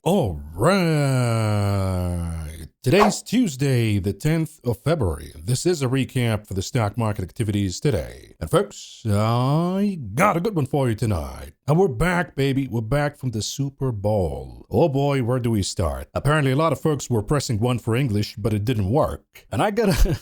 All right. Today's Tuesday, the 10th of February. This is a recap for the stock market activities today. And folks, I got a good one for you tonight. And we're back, baby. We're back from the Super Bowl. Oh boy, where do we start? Apparently, a lot of folks were pressing 1 for English, but it didn't work. And I gotta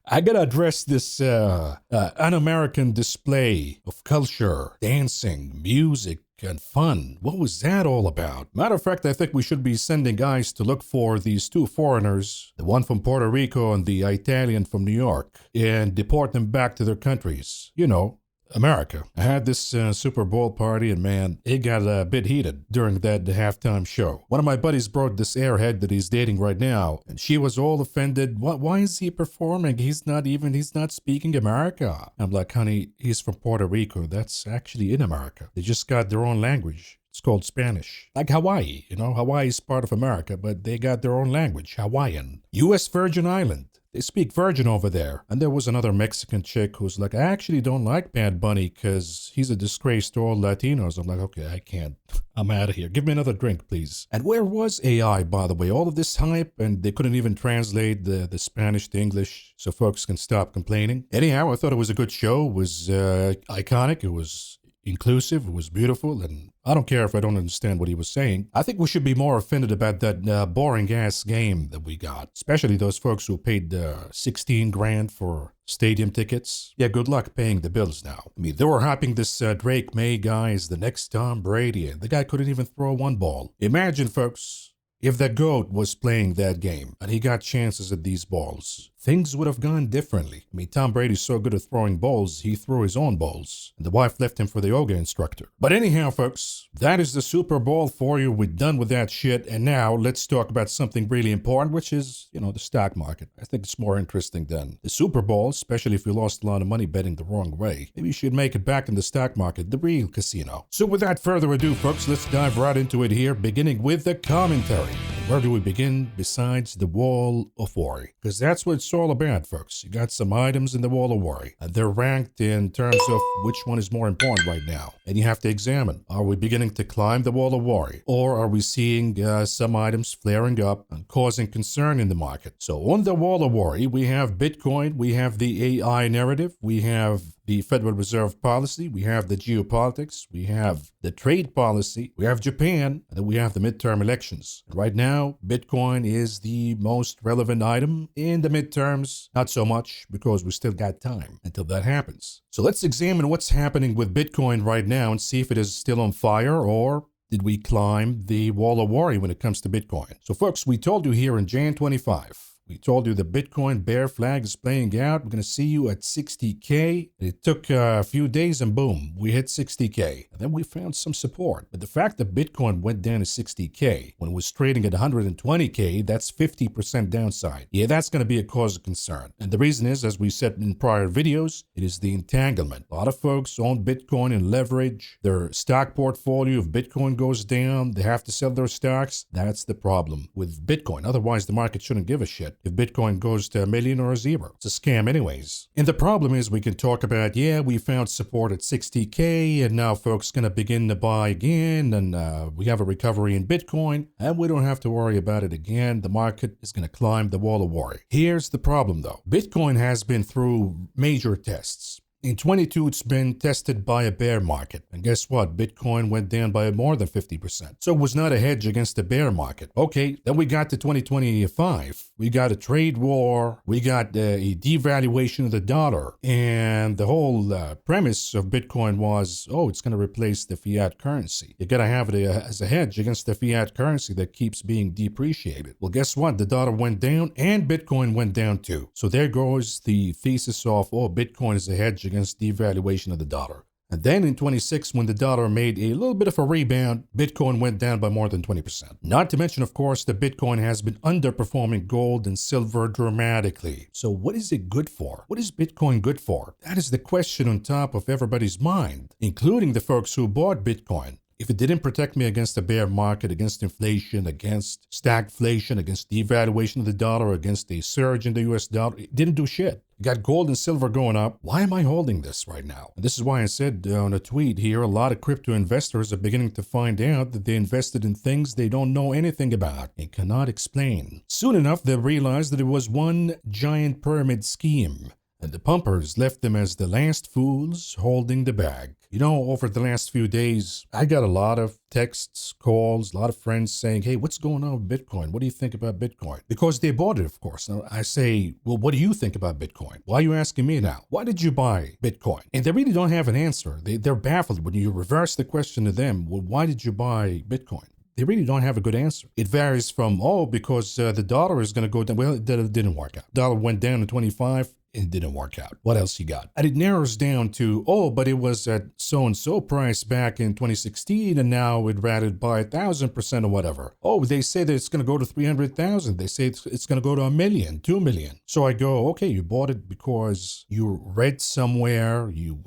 address this un-American display of culture, dancing, music, and fun. What was that all about? Matter of fact, I think we should be sending guys to look for these 2 foreigners, the one from Puerto Rico and the Italian from New York, and deport them back to their countries. You know, America. I had this Super Bowl party, and man, it got a bit heated during that halftime show. One of my buddies brought this airhead that he's dating right now, and she was all offended. Why is he performing? He's not speaking America. I'm like, honey, he's from Puerto Rico. That's actually in America. They just got their own language. It's called Spanish. Like Hawaii, Hawaii is part of America, but they got their own language, Hawaiian. U.S. Virgin Island. They speak Virgin over there. And there was another Mexican chick who's like, I actually don't like Bad Bunny because he's a disgrace to all Latinos. I'm like, okay, I can't. I'm out of here. Give me another drink, please. And where was AI, by the way? All of this hype, and they couldn't even translate the Spanish to English so folks can stop complaining. Anyhow, I thought it was a good show. It was iconic. It was inclusive. It was beautiful. And I don't care if I don't understand what he was saying. I think we should be more offended about that boring-ass game that we got, especially those folks who paid 16 grand for stadium tickets. Yeah, good luck paying the bills now. I mean, they were hyping this Drake May guy as the next Tom Brady, and the guy couldn't even throw one ball. Imagine, folks, if the GOAT was playing that game and he got chances at these balls, things would have gone differently. I mean, Tom Brady's so good at throwing balls, he threw his own balls. And the wife left him for the yoga instructor. But anyhow, folks, that is the Super Bowl for you. We're done with that shit. And now let's talk about something really important, which is, the stock market. I think it's more interesting than the Super Bowl, especially if you lost a lot of money betting the wrong way. Maybe you should make it back in the stock market, the real casino. So without further ado, folks, let's dive right into it here, beginning with the commentary. Where do we begin besides the Wall of Worry? Because that's what it's all about, folks. You got some items in the Wall of Worry, and they're ranked in terms of which one is more important right now. And you have to examine, are we beginning to climb the Wall of Worry? Or are we seeing some items flaring up and causing concern in the market? So on the Wall of Worry, we have Bitcoin, we have the AI narrative, we have the Federal Reserve policy, we have the geopolitics, we have the trade policy, we have Japan, and then we have the midterm elections. And right now, Bitcoin is the most relevant item. In the midterms, not so much, because we still got time until that happens. So let's examine what's happening with Bitcoin right now and see if it is still on fire, or did we climb the Wall of Worry when it comes to Bitcoin? So folks, we told you here in Jan 25, we told you the Bitcoin bear flag is playing out. We're going to see you at 60K. It took a few days and boom, we hit 60K. And then we found some support. But the fact that Bitcoin went down to 60K when it was trading at 120K, that's 50% downside. Yeah, that's going to be a cause of concern. And the reason is, as we said in prior videos, it is the entanglement. A lot of folks own Bitcoin and leverage. Their stock portfolio, if Bitcoin goes down, they have to sell their stocks. That's the problem with Bitcoin. Otherwise, the market shouldn't give a shit if Bitcoin goes to a million or a zero. It's a scam anyways. And the problem is we can talk about, yeah, we found support at 60K and now folks going to begin to buy again and we have a recovery in Bitcoin and we don't have to worry about it again. The market is going to climb the Wall of Worry. Here's the problem though. Bitcoin has been through major tests. In 22, it's been tested by a bear market. And guess what? Bitcoin went down by more than 50%. So it was not a hedge against the bear market. Okay, then we got to 2025. We got a trade war. We got a devaluation of the dollar. And the whole premise of Bitcoin was, it's going to replace the fiat currency. You got to have it as a hedge against the fiat currency that keeps being depreciated. Well, guess what? The dollar went down and Bitcoin went down too. So there goes the thesis of, Bitcoin is a hedge against devaluation of the dollar. And then in 26, when the dollar made a little bit of a rebound, Bitcoin went down by more than 20%. Not to mention, of course, that Bitcoin has been underperforming gold and silver dramatically. So what is it good for? What is Bitcoin good for? That is the question on top of everybody's mind, including the folks who bought Bitcoin. If it didn't protect me against the bear market, against inflation, against stagflation, against devaluation of the dollar, against the surge in the US dollar, it didn't do shit. You got gold and silver going up. Why am I holding this right now? And this is why I said on a tweet here, a lot of crypto investors are beginning to find out that they invested in things they don't know anything about and cannot explain. Soon enough, they realized that it was one giant pyramid scheme, and the pumpers left them as the last fools holding the bag. You know, over the last few days, I got a lot of texts, calls, a lot of friends saying, hey, what's going on with Bitcoin? What do you think about Bitcoin? Because they bought it, of course. Now, I say, well, what do you think about Bitcoin? Why are you asking me now? Why did you buy Bitcoin? And they really don't have an answer. They're baffled when you reverse the question to them. Well, why did you buy Bitcoin? They really don't have a good answer. It varies from, because the dollar is going to go down. Well, it didn't work out. Dollar went down to 25. It didn't work out. What else you got? And it narrows down to, but it was at so-and-so price back in 2016, and now it ratted by 1,000% or whatever. They say that it's going to go to 300,000. They say it's going to go to 1 million, 2 million. So I go, okay, you bought it because you read somewhere, you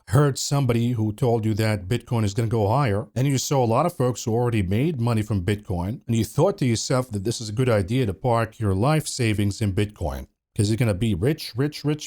heard somebody who told you that Bitcoin is going to go higher, and you saw a lot of folks who already made money from Bitcoin, and you thought to yourself that this is a good idea to park your life savings in Bitcoin. Because you're going to be rich,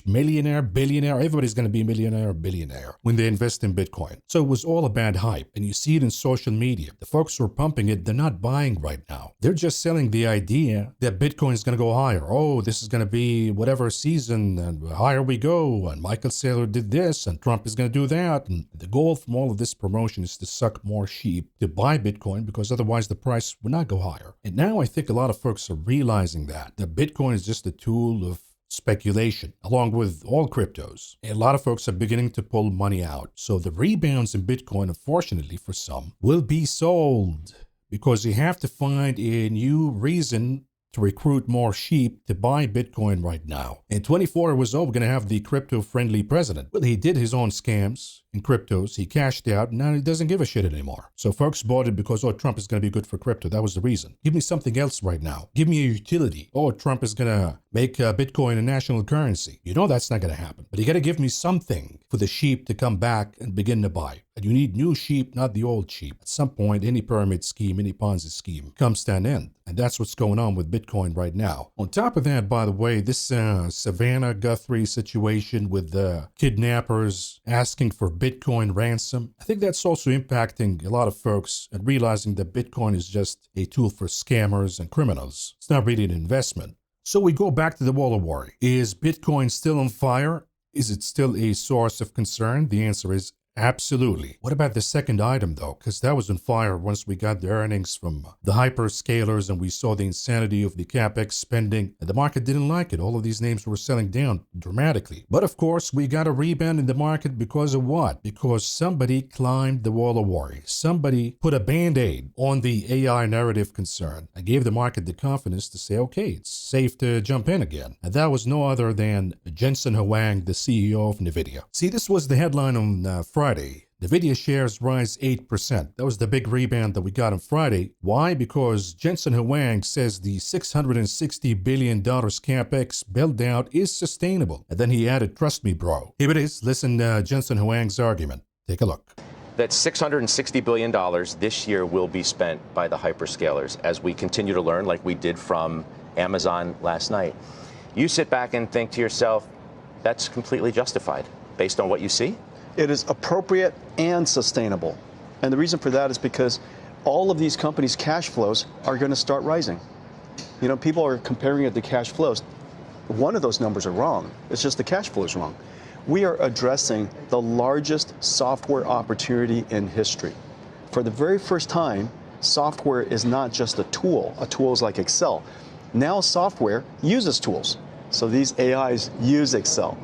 millionaire, billionaire. Everybody's going to be millionaire or billionaire when they invest in Bitcoin. So it was all a bad hype. And you see it in social media. The folks who are pumping it, they're not buying right now. They're just selling the idea that Bitcoin is going to go higher. This is going to be whatever season, and higher we go. And Michael Saylor did this, and Trump is going to do that. And the goal from all of this promotion is to suck more sheep to buy Bitcoin, because otherwise the price would not go higher. And now I think a lot of folks are realizing that Bitcoin is just a tool of speculation, along with all cryptos. And a lot of folks are beginning to pull money out. So the rebounds in Bitcoin, unfortunately for some, will be sold because you have to find a new reason to recruit more sheep to buy Bitcoin right now. In 24, it was, we're going to have the crypto-friendly president. Well, he did his own scams in cryptos. He cashed out, and now he doesn't give a shit anymore. So folks bought it because, Trump is going to be good for crypto. That was the reason. Give me something else right now. Give me a utility. Trump is going to make Bitcoin a national currency. You know that's not going to happen. But you got to give me something for the sheep to come back and begin to buy. And you need new sheep, not the old sheep. At some point, any pyramid scheme, any Ponzi scheme comes to an end. And that's what's going on with Bitcoin right now. On top of that, by the way, this Savannah Guthrie situation with the kidnappers asking for Bitcoin ransom, I think that's also impacting a lot of folks and realizing that Bitcoin is just a tool for scammers and criminals. It's not really an investment. So we go back to the wall of worry. Is Bitcoin still on fire? Is it still a source of concern? The answer is absolutely. What about the second item, though? Because that was on fire once we got the earnings from the hyperscalers and we saw the insanity of the CapEx spending. And the market didn't like it. All of these names were selling down dramatically. But of course, we got a rebound in the market because of what? Because somebody climbed the wall of worry. Somebody put a band-aid on the AI narrative concern and gave the market the confidence to say, okay, it's safe to jump in again. And that was no other than Jensen Huang, the CEO of NVIDIA. See, this was the headline on Friday. NVIDIA shares rise 8%. That was the big rebound that we got on Friday. Why? Because Jensen Huang says the $660 billion CapEx build-out is sustainable. And then he added, trust me, bro. Here it is. Listen to Jensen Huang's argument. Take a look. That $660 billion this year will be spent by the hyperscalers as we continue to learn, like we did from Amazon last night. You sit back and think to yourself, that's completely justified based on what you see? It is appropriate and sustainable. And the reason for that is because all of these companies' cash flows are going to start rising. You know, people are comparing it to cash flows. One of those numbers are wrong. It's just the cash flow is wrong. We are addressing the largest software opportunity in history. For the very first time, software is not just a tool. A tool is like Excel. Now software uses tools. So these AIs use Excel.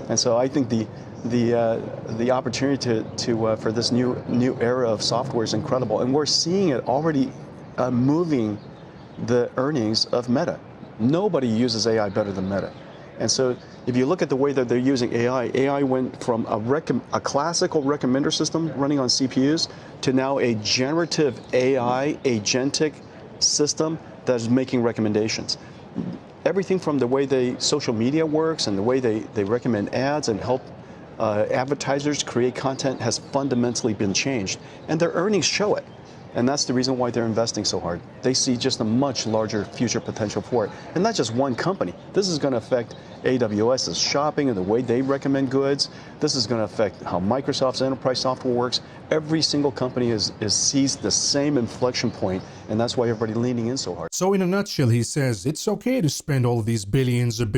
And so I think the opportunity for this new era of software is incredible, and we're seeing it already moving the earnings of Meta. Nobody uses AI better than Meta, and so if you look at the way that they're using AI went from a classical recommender system running on CPUs to now a generative AI agentic system that is making recommendations. Everything from the way social media works and the way they recommend ads and help advertisers create content has fundamentally been changed, and their earnings show it. And that's the reason why they're investing so hard. They see just a much larger future potential for it. And not just one company. This is going to affect AWS's shopping and the way they recommend goods. This is going to affect how Microsoft's enterprise software works. Every single company sees the same inflection point, and that's why everybody's leaning in so hard. So in a nutshell, he says it's okay to spend all of these billions of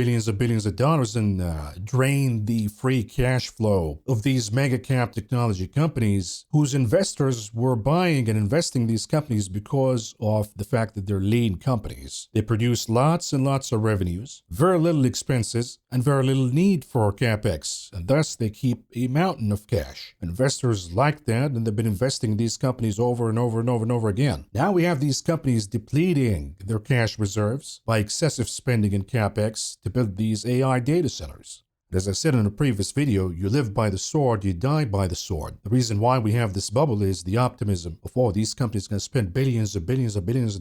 dollars and drain the free cash flow of these mega cap technology companies whose investors were buying and investing in these companies because of the fact that they're lean companies. They produce lots and lots of revenues, very little expenses, and very little need for capex, and thus they keep a mountain of cash. Investors like that, and they've been investing in these companies over and over and over and over again. Now we have these companies depleting their cash reserves by excessive spending in capex to build these AI data centers. As I said in a previous video, you live by the sword, you die by the sword. The reason why we have this bubble is the optimism of all these companies going to spend billions of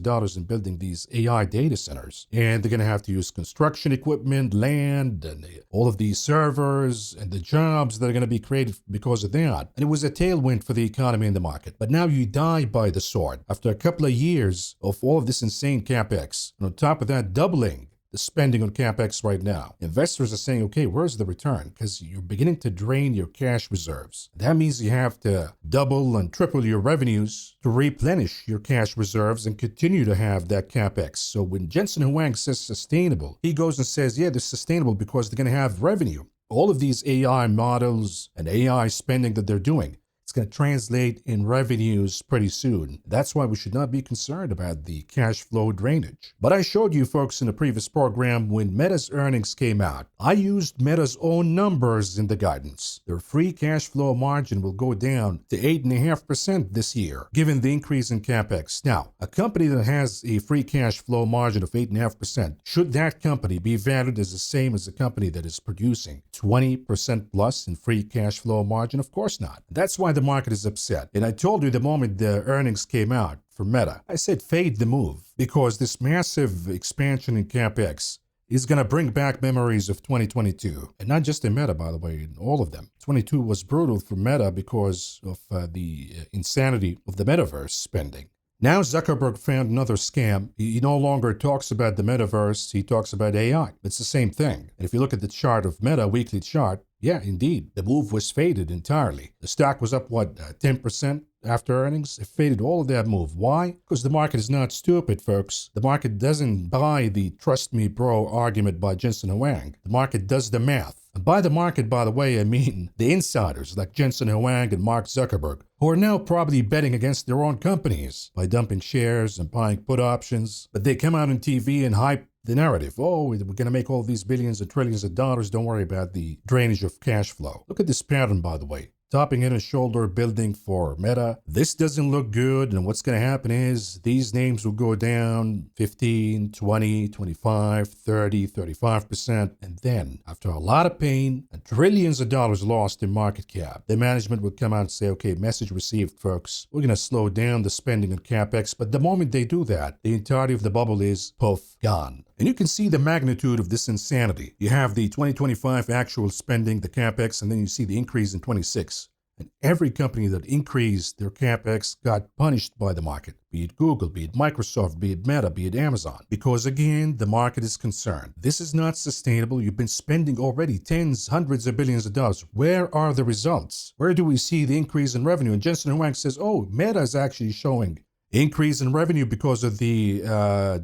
dollars in building these AI data centers. And they're going to have to use construction equipment, land, and all of these servers, and the jobs that are going to be created because of that. And it was a tailwind for the economy and the market. But now you die by the sword. After a couple of years of all of this insane capex, and on top of that, doubling the spending on capex right now, investors are saying, okay, where's the return? Because you're beginning to drain your cash reserves. That means you have to double and triple your revenues to replenish your cash reserves and continue to have that capex. So when Jensen Huang says sustainable, he goes and says, yeah, they're sustainable because they're going to have revenue. All of these AI models and AI spending that they're doing, it's going to translate in revenues pretty soon. That's why we should not be concerned about the cash flow drainage. But I showed you folks in the previous program when Meta's earnings came out, I used Meta's own numbers in the guidance. Their free cash flow margin will go down to 8.5% this year, given the increase in capex. Now, a company that has a free cash flow margin of 8.5%, should that company be valued as the same as a company that is producing 20% plus in free cash flow margin? Of course not. That's why the market is upset. And I told you the moment the earnings came out for Meta, I said fade the move, because this massive expansion in capex is going to bring back memories of 2022. And not just in Meta, by the way, in all of them. 22 was brutal for Meta because of the insanity of the metaverse spending. Now Zuckerberg found another scam. He no longer talks about the metaverse, he talks about AI. It's the same thing. And if you look at the chart of Meta, weekly chart, yeah, indeed, the move was faded entirely. The stock was up, 10% after earnings? It faded all of that move. Why? Because the market is not stupid, folks. The market doesn't buy the trust me bro argument by Jensen Huang. The market does the math. And by the market, by the way, I mean the insiders like Jensen Huang and Mark Zuckerberg, who are now probably betting against their own companies by dumping shares and buying put options. But they come out on TV and hype the narrative. Oh, we're going to make all these billions and trillions of dollars. Don't worry about the drainage of cash flow. Look at this pattern, by the way. Topping head and shoulder building for Meta. This doesn't look good, and what's going to happen is these names will go down 15, 20, 25, 30, 35%, and then after a lot of pain and trillions of dollars lost in market cap, the management would come out and say, okay, message received, folks. We're going to slow down the spending on capex, but the moment they do that, the entirety of the bubble is poof, gone. And you can see the magnitude of this insanity. You have the 2025 actual spending, the capex, and then you see the increase in 26. And every company that increased their capex got punished by the market, be it Google, be it Microsoft, be it Meta, be it Amazon. Because again, the market is concerned. This is not sustainable. You've been spending already tens, hundreds of billions of dollars. Where are the results? Where do we see the increase in revenue? And Jensen Huang says, oh, Meta is actually showing increase in revenue because of the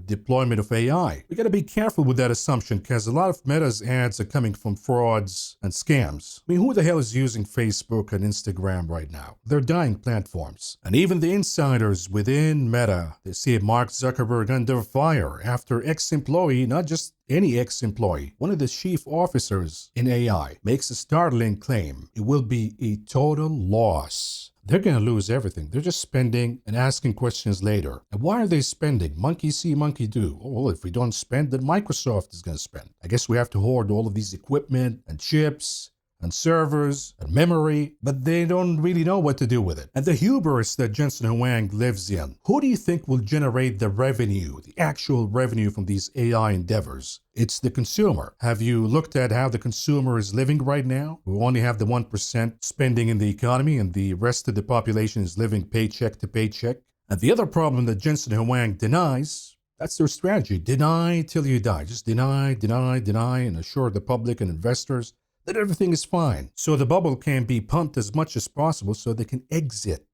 deployment of AI. We got to be careful with that assumption because a lot of Meta's ads are coming from frauds and scams. I mean, who the hell is using Facebook and Instagram right now? They're dying platforms. And even the insiders within Meta, they see Mark Zuckerberg under fire after ex-employee, not just any ex-employee, one of the chief officers in AI, makes a startling claim. It will be a total loss. They're going to lose everything. They're just spending and asking questions later. And why are they spending? Monkey see, monkey do. Oh, well, if we don't spend, then Microsoft is going to spend. I guess we have to hoard all of these equipment and chips and servers and memory, but they don't really know what to do with it. And the hubris that Jensen Huang lives in, who do you think will generate the revenue, the actual revenue from these AI endeavors? It's the consumer. Have you looked at how the consumer is living right now? We only have the 1% spending in the economy and the rest of the population is living paycheck to paycheck. And the other problem that Jensen Huang denies, that's their strategy. Deny till you die. Just deny, and assure the public and investors that everything is fine. So the bubble can be pumped as much as possible so they can exit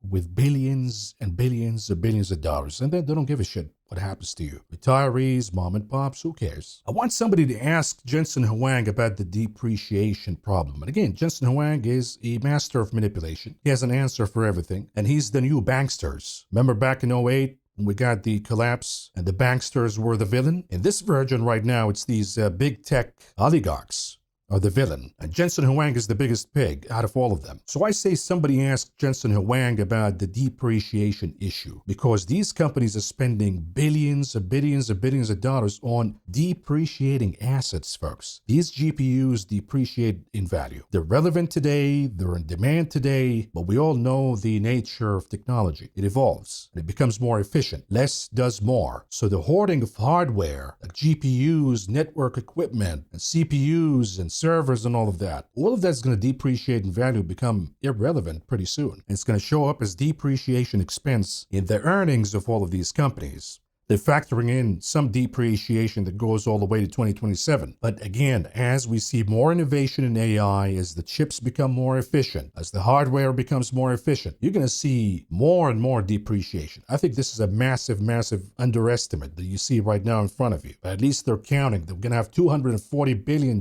with billions and billions and billions of dollars. And then they don't give a shit what happens to you. Retirees, mom and pops, who cares? I want somebody to ask Jensen Huang about the depreciation problem. And again, Jensen Huang is a master of manipulation. He has an answer for everything. And he's the new banksters. Remember back in 2008? We got the collapse and the banksters were the villain. In this version right now, it's these big tech oligarchs are the villain. And Jensen Huang is the biggest pig out of all of them. So I say somebody ask Jensen Huang about the depreciation issue, because these companies are spending billions and billions and billions of dollars on depreciating assets, folks. These GPUs depreciate in value. They're relevant today, they're in demand today, but we all know the nature of technology. It evolves and it becomes more efficient. Less does more. So the hoarding of hardware, like GPUs, network equipment, and CPUs, and servers and all of that's going to depreciate in value, become irrelevant pretty soon. And it's going to show up as depreciation expense in the earnings of all of these companies. They're factoring in some depreciation that goes all the way to 2027. But again, as we see more innovation in AI, as the chips become more efficient, as the hardware becomes more efficient, you're going to see more and more depreciation. I think this is a massive, massive underestimate that you see right now in front of you. But at least they're counting. They're going to have $240 billion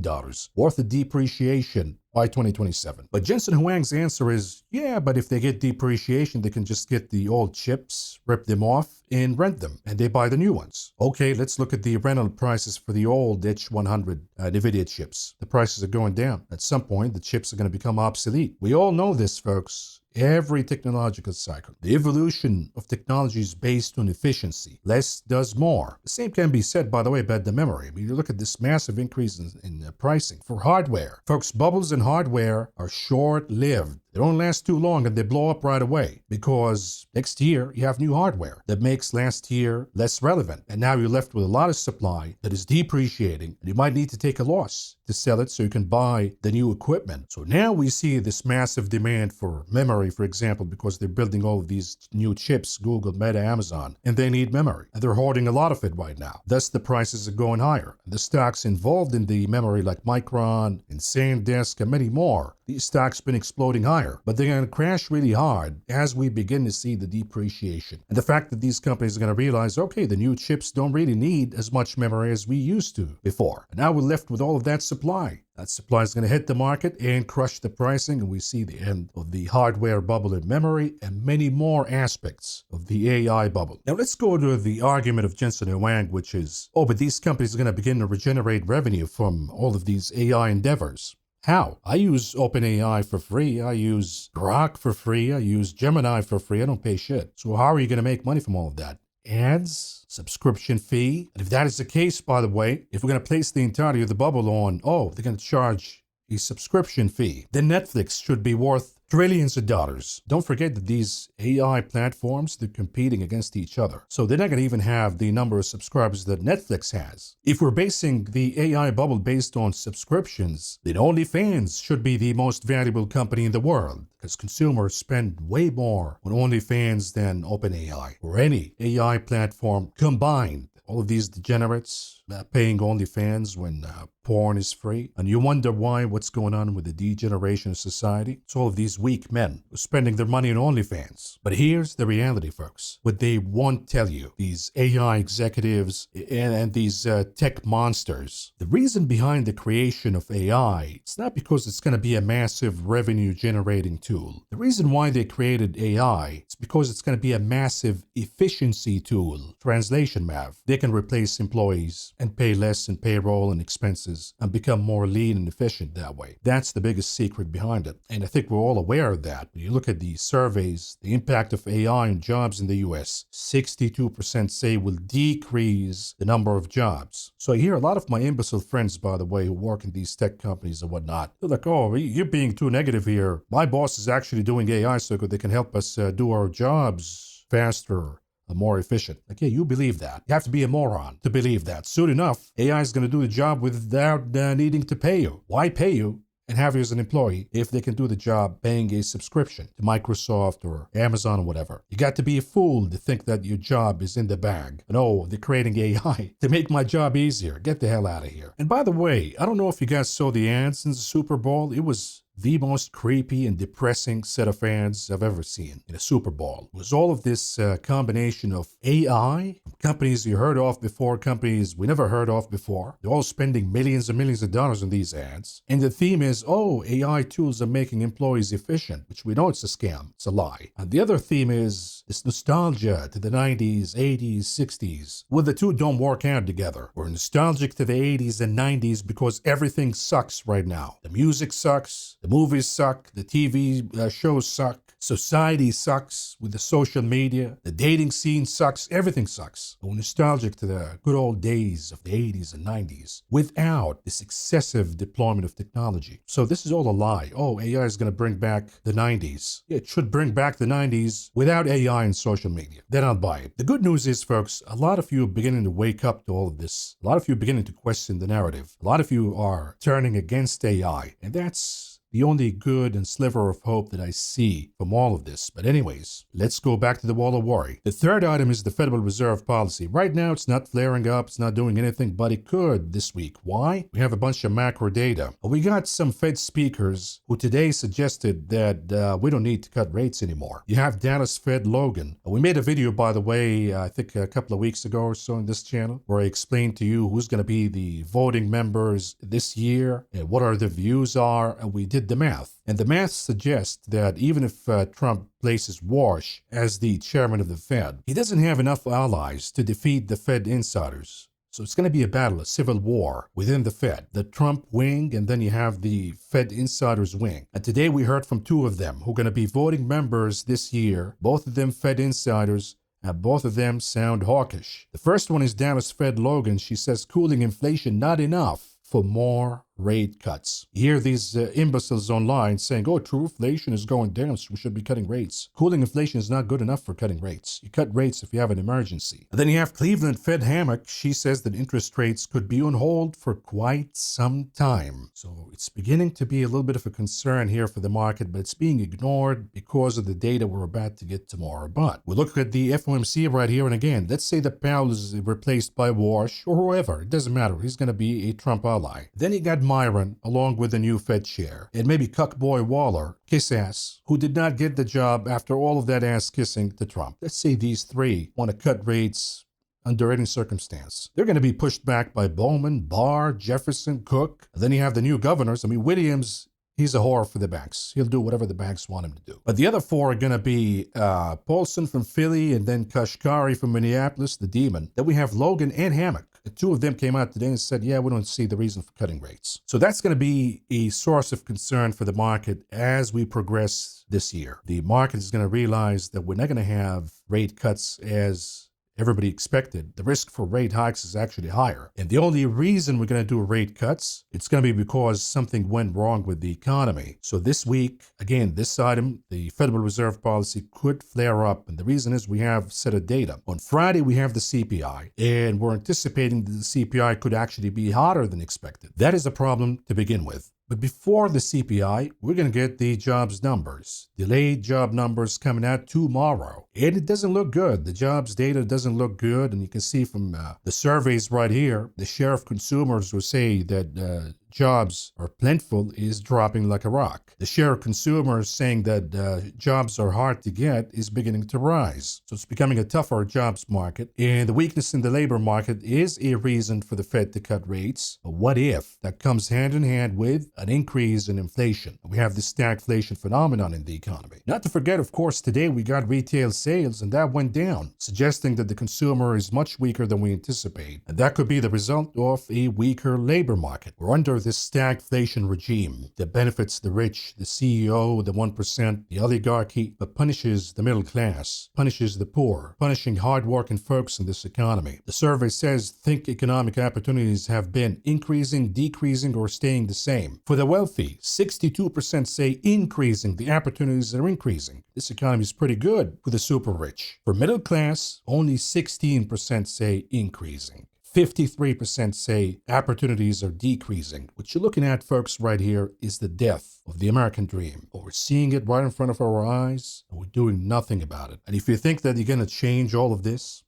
worth of depreciation by 2027. But Jensen Huang's answer is, yeah, but if they get depreciation, they can just get the old chips, rip them off, and rent them, and they buy the new ones. Okay, let's look at the rental prices for the old H100 NVIDIA chips. The prices are going down. At some point, the chips are going to become obsolete. We all know this, folks. Every technological cycle. The evolution of technology is based on efficiency. Less does more. The same can be said, by the way, about the memory. I mean, you look at this massive increase in pricing for hardware. Folks, bubbles in hardware are short-lived. They don't last too long and they blow up right away, because next year you have new hardware that makes last year less relevant. And now you're left with a lot of supply that is depreciating, and you might need to take a loss to sell it so you can buy the new equipment. So now we see this massive demand for memory, for example, because they're building all of these new chips, Google, Meta, Amazon, and they need memory. And they're hoarding a lot of it right now. Thus the prices are going higher. And the stocks involved in the memory like Micron and SanDisk and many more, these stocks been exploding higher, but they're going to crash really hard as we begin to see the depreciation. And the fact that these companies are going to realize, okay, the new chips don't really need as much memory as we used to before. And now we're left with all of that supply. That supply is going to hit the market and crush the pricing, and we see the end of the hardware bubble in memory and many more aspects of the AI bubble. Now let's go to the argument of Jensen Huang, which is, oh, but these companies are going to begin to regenerate revenue from all of these AI endeavors. How? I use OpenAI for free. I use Grok for free. I use Gemini for free. I don't pay shit. So how are you going to make money from all of that? Ads? Subscription fee? And if that is the case, by the way, if we're going to place the entirety of the bubble on, oh, they're going to charge a subscription fee, then Netflix should be worth trillions of dollars. Don't forget that these AI platforms, they're competing against each other. So they're not going to even have the number of subscribers that Netflix has. If we're basing the AI bubble based on subscriptions, then OnlyFans should be the most valuable company in the world, because consumers spend way more on OnlyFans than OpenAI or any AI platform combined. All of these degenerates paying OnlyFans when porn is free. And you wonder why, what's going on with the degeneration of society? It's all of these weak men who are spending their money on OnlyFans. But here's the reality, folks. What they won't tell you, these AI executives and these tech monsters, the reason behind the creation of AI, it's not because it's going to be a massive revenue generating tool. The reason why they created AI, it's because it's going to be a massive efficiency tool. Translation math. They can replace employees and pay less in payroll and expenses processes and become more lean and efficient that way. That's the biggest secret behind it. And I think we're all aware of that. When you look at the surveys, the impact of AI on jobs in the US, 62% say will decrease the number of jobs. So I hear a lot of my imbecile friends, by the way, who work in these tech companies and whatnot. They're like, oh, you're being too negative here. My boss is actually doing AI so that they can help us do our jobs faster, more efficient. Like, yeah, you believe that. You have to be a moron to believe that. Soon enough, AI is going to do the job without needing to pay you. Why pay you and have you as an employee if they can do the job paying a subscription to Microsoft or Amazon or whatever? You got to be a fool to think that your job is in the bag. And oh, they're creating AI to make my job easier. Get the hell out of here. And by the way, I don't know if you guys saw the ads in the Super Bowl. It was the most creepy and depressing set of ads I've ever seen in a Super Bowl. It was all of this combination of AI, companies you heard of before, companies we never heard of before. They're all spending millions and millions of dollars on these ads. And the theme is, oh, AI tools are making employees efficient, which we know it's a scam. It's a lie. And the other theme is this nostalgia to the 90s, 80s, 60s. Well, the two don't work out together. We're nostalgic to the 80s and 90s because everything sucks right now. The music sucks. The movies suck, the TV shows suck, society sucks with the social media, the dating scene sucks, everything sucks. We're nostalgic to the good old days of the 80s and 90s without this excessive deployment of technology. So this is all a lie. Oh, AI is going to bring back the 90s. It should bring back the 90s without AI and social media. Then I'll buy it. The good news is, folks, a lot of you are beginning to wake up to all of this. A lot of you are beginning to question the narrative. A lot of you are turning against AI, and that's the only good and sliver of hope that I see from all of this. But anyways, let's go back to the wall of worry. The third item is the Federal Reserve policy. Right now, it's not flaring up. It's not doing anything, but it could this week. Why? We have a bunch of macro data. We got some Fed speakers who today suggested that we don't need to cut rates anymore. You have Dallas Fed Logan. We made a video, by the way, I think a couple of weeks ago or so on this channel, where I explained to you who's going to be the voting members this year and what our views are. And we did the math. And the math suggests that even if Trump places Warsh as the chairman of the Fed, he doesn't have enough allies to defeat the Fed insiders. So it's going to be a battle, a civil war within the Fed, the Trump wing, and then you have the Fed insiders wing. And today we heard from two of them who are going to be voting members this year, both of them Fed insiders, and both of them sound hawkish. The first one is Dallas Fed Logan. She says cooling inflation not enough for more rate cuts. You hear these imbeciles online saying, oh, true inflation is going down, so we should be cutting rates. Cooling inflation is not good enough for cutting rates. You cut rates if you have an emergency. And then you have Cleveland Fed Hammock. She says that interest rates could be on hold for quite some time. So it's beginning to be a little bit of a concern here for the market, but it's being ignored because of the data we're about to get tomorrow. But we look at the FOMC right here, and again, let's say that Powell is replaced by Warsh or whoever. It doesn't matter. He's going to be a Trump ally. Then you got Myron, along with the new Fed chair, and maybe Cuckboy Waller, kiss ass, who did not get the job after all of that ass kissing to Trump. Let's say these three want to cut rates under any circumstance. They're going to be pushed back by Bowman, Barr, Jefferson, Cook. And then you have the new governors. I mean, Williams, he's a whore for the banks. He'll do whatever the banks want him to do. But the other four are going to be Paulson from Philly and then Kashkari from Minneapolis, the demon. Then we have Logan and Hammock. The two of them came out today and said, yeah, we don't see the reason for cutting rates. So that's going to be a source of concern for the market as we progress this year. The market is going to realize that we're not going to have rate cuts as everybody expected. The risk for rate hikes is actually higher. And the only reason we're going to do rate cuts, it's going to be because something went wrong with the economy. So this week, again, this item, the Federal Reserve policy could flare up. And the reason is we have a set of data. On Friday, we have the CPI, and we're anticipating that the CPI could actually be hotter than expected. That is a problem to begin with. But before the CPI, we're going to get the jobs numbers. Delayed job numbers coming out tomorrow. And it doesn't look good. The jobs data doesn't look good. And you can see from the surveys right here, the share of consumers who say that jobs are plentiful is dropping like a rock. The share of consumers saying that jobs are hard to get is beginning to rise. So it's becoming a tougher jobs market. And the weakness in the labor market is a reason for the Fed to cut rates. But what if that comes hand in hand with an increase in inflation? We have this stagflation phenomenon in the economy. Not to forget, of course, today we got retail sales and that went down, suggesting that the consumer is much weaker than we anticipate. And that could be the result of a weaker labor market. We're under this stagflation regime that benefits the rich, the CEO, the 1%, the oligarchy, but punishes the middle class, punishes the poor, punishing hard-working folks in this economy. The survey says think economic opportunities have been increasing, decreasing, or staying the same. For the wealthy, 62% say increasing. The opportunities are increasing. This economy is pretty good for the super rich. For middle class, only 16% say increasing. 53% say opportunities are decreasing. What you're looking at, folks, right here is the death of the American dream. But we're seeing it right in front of our eyes, and we're doing nothing about it. And if you think that you're going to change all of this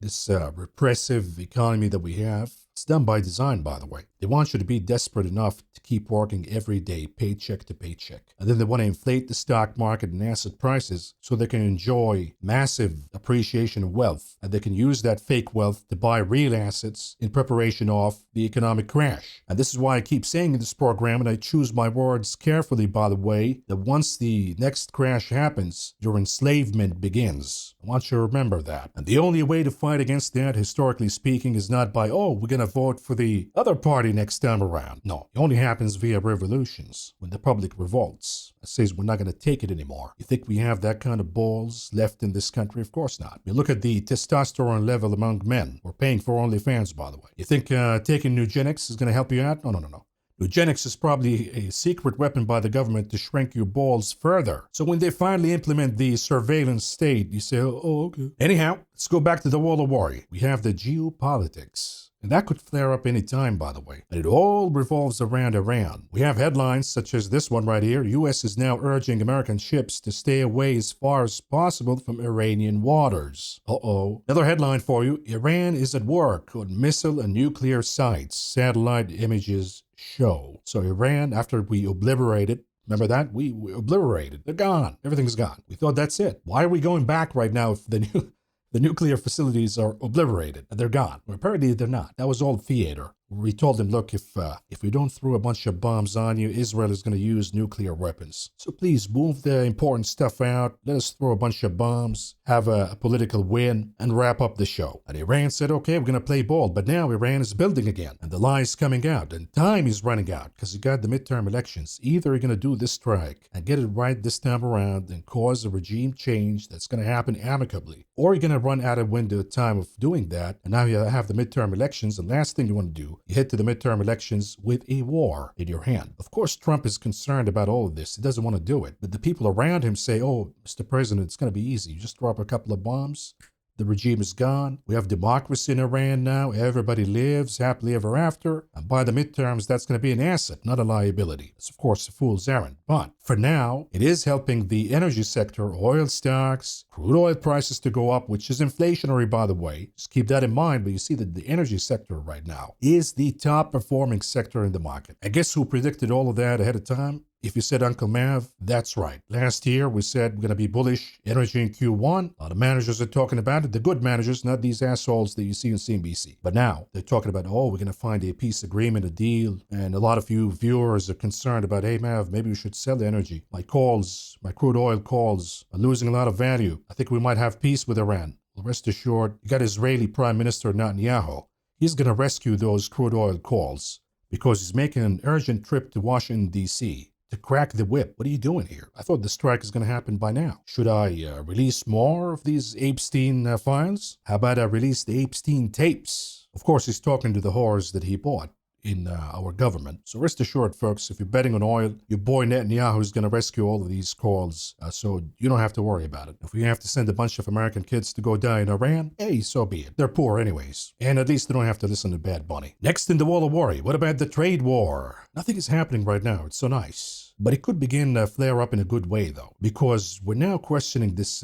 repressive economy that we have, it's done by design, by the way. They want you to be desperate enough to keep working every day, paycheck to paycheck. And then they want to inflate the stock market and asset prices so they can enjoy massive appreciation of wealth. And they can use that fake wealth to buy real assets in preparation of the economic crash. And this is why I keep saying in this program, and I choose my words carefully, by the way, that once the next crash happens, your enslavement begins. I want you to remember that. And the only way to fight against that, historically speaking, is not by, oh, we're going to vote for the other party next time around. No, it only happens via revolutions, when the public revolts and says we're not going to take it anymore. You think we have that kind of balls left in this country? Of course not. You look at the testosterone level among men. We're paying for OnlyFans, by the way. You think taking Nugenics is going to help you out? No. Eugenics is probably a secret weapon by the government to shrink your balls further. So when they finally implement the surveillance state, you say, oh, okay. Anyhow, let's go back to the wall of worry. We have the geopolitics. And that could flare up any time, by the way. And it all revolves around Iran. We have headlines such as this one right here. U.S. is now urging American ships to stay away as far as possible from Iranian waters. Uh-oh. Another headline for you. Iran is at work on missile and nuclear sites. Satellite images show. So Iran, after we obliterated, remember that? We obliterated. They're gone. Everything's gone. We thought that's it. Why are we going back right now if the nuclear facilities are obliterated and they're gone? Well, apparently they're not. That was all theater. We told them, look, if we don't throw a bunch of bombs on you, Israel is going to use nuclear weapons. So please move the important stuff out. Let us throw a bunch of bombs, have a political win, and wrap up the show. And Iran said, okay, we're going to play ball. But now Iran is building again. And the lie is coming out. And time is running out because you got the midterm elections. Either you're going to do this strike and get it right this time around and cause a regime change that's going to happen amicably. Or you're going to run out of window of time of doing that. And now you have the midterm elections. The last thing you want to do, you head to the midterm elections with a war in your hand. Of course, Trump is concerned about all of this. He doesn't want to do it. But the people around him say, oh, Mr. President, it's going to be easy. You just drop a couple of bombs. The regime is gone. We have democracy in Iran now. Everybody lives happily ever after. And by the midterms, that's going to be an asset, not a liability. It's, of course, a fool's errand. But for now, it is helping the energy sector, oil stocks, crude oil prices to go up, which is inflationary, by the way. Just keep that in mind. But you see that the energy sector right now is the top performing sector in the market. I guess who predicted all of that ahead of time? If you said Uncle Mav, that's right. Last year, we said we're going to be bullish energy in Q1. A lot of managers are talking about it. The good managers, not these assholes that you see on CNBC. But now, they're talking about, oh, we're going to find a peace agreement, a deal. And a lot of you viewers are concerned about, hey, Mav, maybe we should sell the energy. My crude oil calls are losing a lot of value. I think we might have peace with Iran. Well, rest assured, you got Israeli Prime Minister Netanyahu. He's going to rescue those crude oil calls because he's making an urgent trip to Washington, D.C., to crack the whip. What are you doing here? I thought the strike is going to happen by now. Should I release more of these Epstein files? How about I release the Epstein tapes? Of course, he's talking to the whores that he bought in our government. So rest assured, folks, if you're betting on oil, your boy Netanyahu is going to rescue all of these calls, so you don't have to worry about it. If we have to send a bunch of American kids to go die in Iran, hey, so be it. They're poor anyways. And at least they don't have to listen to Bad Bunny. Next in the wall of worry, what about the trade war? Nothing is happening right now. It's so nice. But it could begin to flare up in a good way, though, because we're now questioning this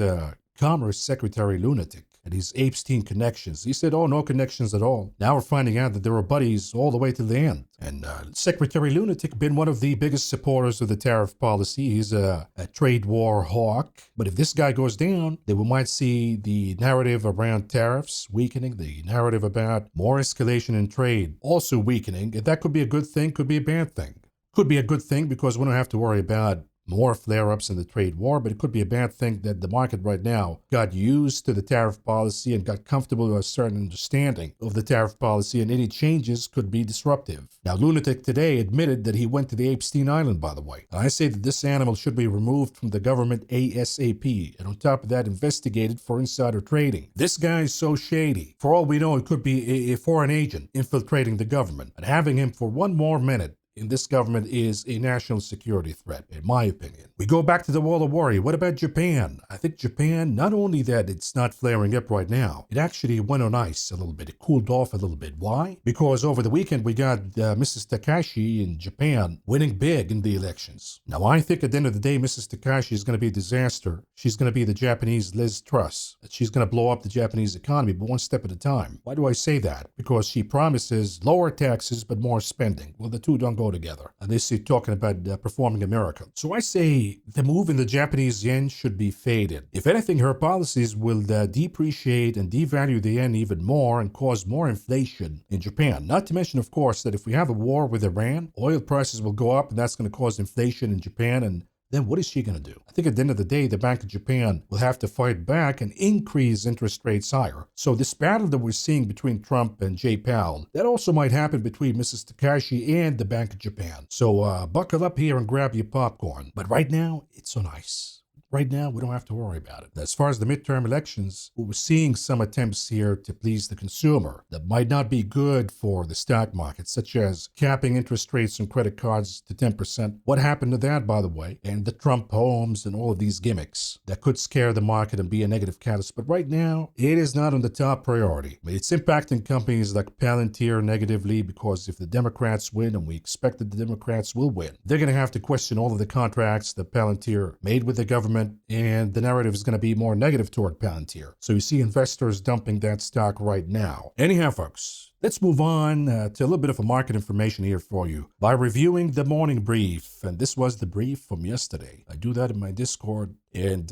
Commerce Secretary lunatic. and his Epstein connections. He said, oh, no connections at all. Now we're finding out that they were buddies all the way to the end. And Secretary Lunatic been one of the biggest supporters of the tariff policy. He's a trade war hawk. But if this guy goes down, then we might see the narrative around tariffs weakening, the narrative about more escalation in trade also weakening. And that could be a good thing, could be a bad thing. Could be a good thing because we don't have to worry about more flare-ups in the trade war, but it could be a bad thing that the market right now got used to the tariff policy and got comfortable with a certain understanding of the tariff policy, and any changes could be disruptive. Now, Lunatic today admitted that he went to the Epstein Island, by the way. And I say that this animal should be removed from the government ASAP, and on top of that, investigated for insider trading. This guy is so shady. For all we know, it could be a foreign agent infiltrating the government, and having him for one more minute in this government is a national security threat, in my opinion. We go back to the wall of worry. What about Japan? I think Japan, not only that it's not flaring up right now, it actually went on ice a little bit. It cooled off a little bit. Why? Because over the weekend we got Mrs. Takashi in Japan winning big in the elections. Now I think at the end of the day, Mrs. Takashi is going to be a disaster. She's going to be the Japanese Liz Truss. She's going to blow up the Japanese economy, but one step at a time. Why do I say that? Because she promises lower taxes but more spending. Well, the two don't go together. And they see talking about performing a miracle. So I say the move in the Japanese yen should be faded. If anything, her policies will depreciate and devalue the yen even more and cause more inflation in Japan. Not to mention, of course, that if we have a war with Iran, oil prices will go up and that's going to cause inflation in Japan, and then what is she going to do? I think at the end of the day, the Bank of Japan will have to fight back and increase interest rates higher. So this battle that we're seeing between Trump and Jay Powell, that also might happen between Mrs. Takashi and the Bank of Japan. So buckle up here and grab your popcorn. But right now, it's on ice. Right now, we don't have to worry about it. As far as the midterm elections, we're seeing some attempts here to please the consumer that might not be good for the stock market, such as capping interest rates on credit cards to 10%. What happened to that, by the way? And the Trump homes and all of these gimmicks that could scare the market and be a negative catalyst. But right now, it is not on the top priority. It's impacting companies like Palantir negatively because if the Democrats win, and we expect that the Democrats will win, they're going to have to question all of the contracts that Palantir made with the government, and the narrative is going to be more negative toward Palantir. So you see investors dumping that stock right now. Anyhow, folks, let's move on to a little bit of a market information here for you by reviewing the morning brief. And this was the brief from yesterday. I do that in my Discord. And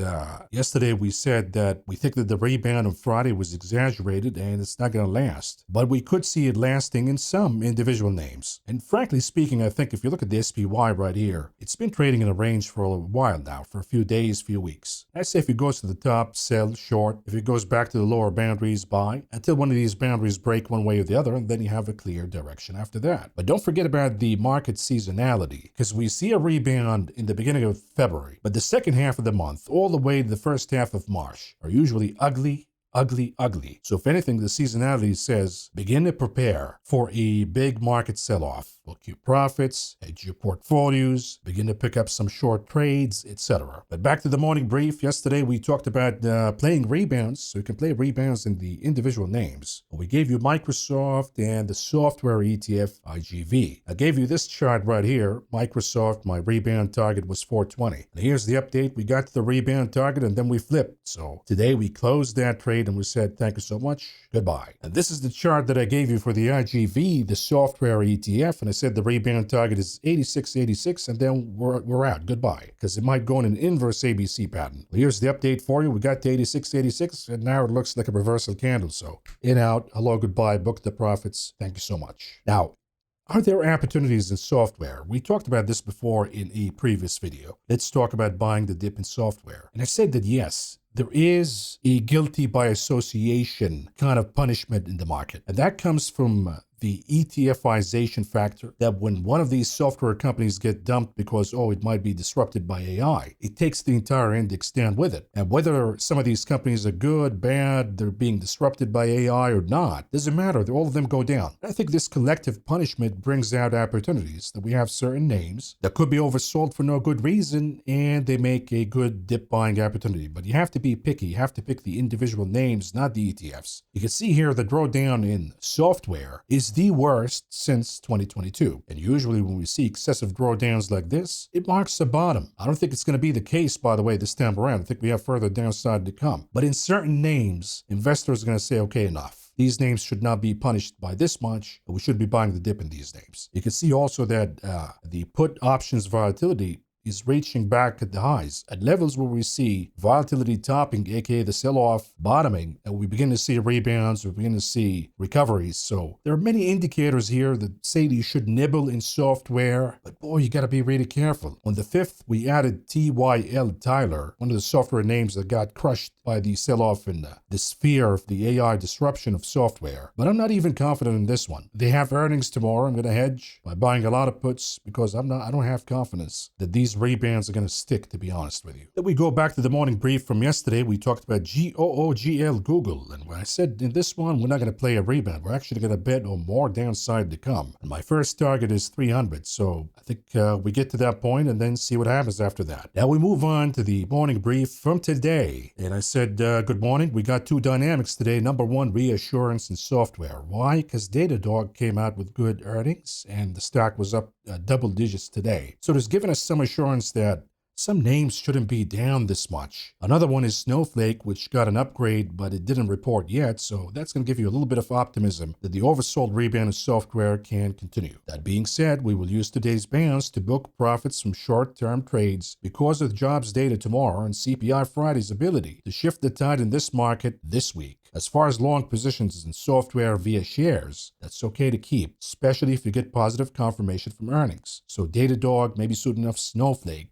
yesterday we said that we think that the rebound on Friday was exaggerated and it's not going to last. But we could see it lasting in some individual names. And frankly speaking, I think if you look at the SPY right here, it's been trading in a range for a while now, for a few days, few weeks. I say if it goes to the top, sell short. If it goes back to the lower boundaries, buy. Until one of these boundaries break one way or the other, and then you have a clear direction after that. But don't forget about the market seasonality, because we see a rebound in the beginning of February, but the second half of the month, all the way to the first half of March, are usually ugly. So if anything, the seasonality says begin to prepare for a big market sell-off. Book your profits, hedge your portfolios, begin to pick up some short trades, etc. But back to the morning brief. Yesterday we talked about playing rebounds, so you can play rebounds in the individual names. We gave you Microsoft and the software ETF IGV. I gave you this chart right here. Microsoft, my rebound target was 420. And here's the update. We got to the rebound target and then we flipped. So today we closed that trade and we said thank you so much, goodbye. And this is the chart that I gave you for the IGV, the software ETF, and I said the rebound target is 86.86, and then we're out, goodbye, because it might go in an inverse ABC pattern. Well, here's the update for you. We got to 86.86, and now it looks like a reversal candle. So in, out, hello, goodbye, book the profits. Thank you so much. Now, are there opportunities in software? We talked about this before in a previous video. Let's talk about buying the dip in software. And I said that yes, there is a guilty by association kind of punishment in the market. And that comes from the ETFization factor, that when one of these software companies get dumped because, it might be disrupted by AI, it takes the entire index down with it. And whether some of these companies are good, bad, they're being disrupted by AI or not, doesn't matter. All of them go down. I think this collective punishment brings out opportunities, that we have certain names that could be oversold for no good reason, and they make a good dip buying opportunity. But you have to be picky. You have to pick the individual names, not the ETFs. You can see here the drawdown in software is is the worst since 2022. And usually when we see excessive drawdowns like this, it marks a bottom. I don't think it's going to be the case, by the way, this time around. I think we have further downside to come. But in certain names, investors are going to say, okay, enough. These names should not be punished by this much, but we should be buying the dip in these names. You can see also that the put options volatility is reaching back at the highs at levels where we see volatility topping, aka the sell-off bottoming, and we begin to see rebounds, we begin to see recoveries. So there are many indicators here that say that you should nibble in software, but boy, you got to be really careful. On the 5th, we added TYL Tyler, one of the software names that got crushed by the sell-off in the sphere of the AI disruption of software. But I'm not even confident in this one. They have earnings tomorrow. I'm going to hedge by buying a lot of puts because I don't have confidence that these rebounds are going to stick, to be honest with you. Then we go back to the morning brief from yesterday. We talked about GOOGL, Google. And when I said in this one, we're not going to play a rebound. We're actually going to bet on more downside to come. And my first target is 300. So I think we get to that point and then see what happens after that. Now we move on to the morning brief from today. And I said, good morning. We got two dynamics today. Number one, reassurance in software. Why? Because Datadog came out with good earnings and the stock was up double digits today. So it's given us some assurance that some names shouldn't be down this much. Another one is Snowflake, which got an upgrade, but it didn't report yet, so that's going to give you a little bit of optimism that the oversold rebound of software can continue. That being said, we will use today's bounce to book profits from short-term trades because of the jobs data tomorrow and CPI Friday's ability to shift the tide in this market this week. As far as long positions in software via shares, that's okay to keep, especially if you get positive confirmation from earnings. So Datadog, maybe soon enough Snowflake.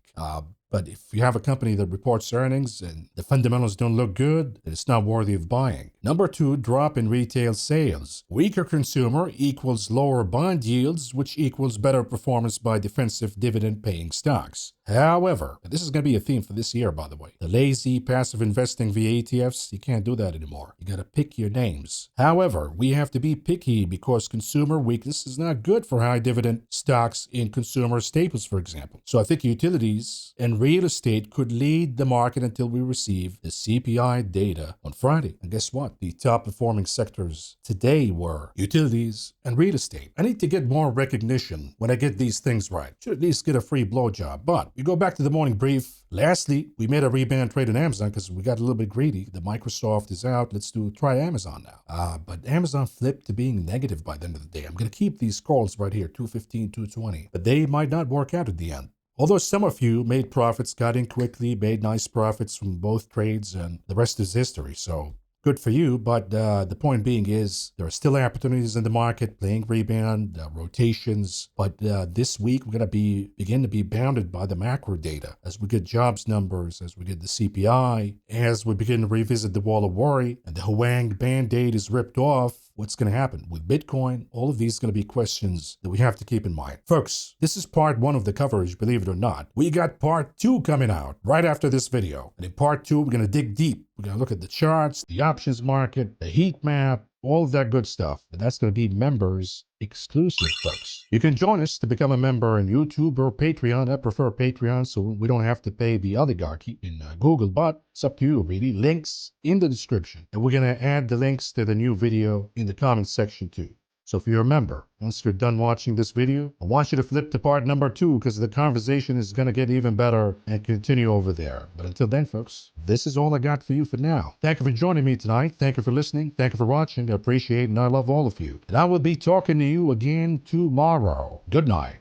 But if you have a company that reports earnings and the fundamentals don't look good, then it's not worthy of buying. Number two, drop in retail sales. Weaker consumer equals lower bond yields, which equals better performance by defensive dividend-paying stocks. However, and this is going to be a theme for this year, by the way, the lazy passive investing via ETFs, you can't do that anymore. You got to pick your names. However, we have to be picky because consumer weakness is not good for high dividend stocks in consumer staples, for example. So I think utilities and real estate could lead the market until we receive the CPI data on Friday. And guess what? The top performing sectors today were utilities and real estate. I need to get more recognition when I get these things right. Should at least get a free blowjob. But we go back to the morning brief. Lastly, we made a rebound trade in Amazon because we got a little bit greedy. The Microsoft is out. Let's try Amazon now. But Amazon flipped to being negative by the end of the day. I'm going to keep these calls right here, 215, 220. But they might not work out at the end. Although some of you made profits, got in quickly, made nice profits from both trades, and the rest is history. So good for you, but the point being is there are still opportunities in the market, playing rebound, rotations, but this week we're going to begin to be bounded by the macro data as we get jobs numbers, as we get the CPI, as we begin to revisit the wall of worry, and the Huang Band-Aid is ripped off. What's going to happen with Bitcoin? All of these are going to be questions that we have to keep in mind. Folks, this is part one of the coverage, believe it or not. We got part two coming out right after this video. And in part two, we're going to dig deep. We're going to look at the charts, the options market, the heat map, all of that good stuff. And that's going to be members exclusive, folks. You can join us to become a member in YouTube or Patreon. I prefer Patreon so we don't have to pay the oligarchy in Google, but it's up to you, really. Links in the description. And we're going to add the links to the new video in the comment section too. So if you're a member, once you're done watching this video, I want you to flip to part number 2 because the conversation is going to get even better and continue over there. But until then, folks, this is all I got for you for now. Thank you for joining me tonight. Thank you for listening. Thank you for watching. I appreciate and I love all of you. And I will be talking to you again tomorrow. Good night.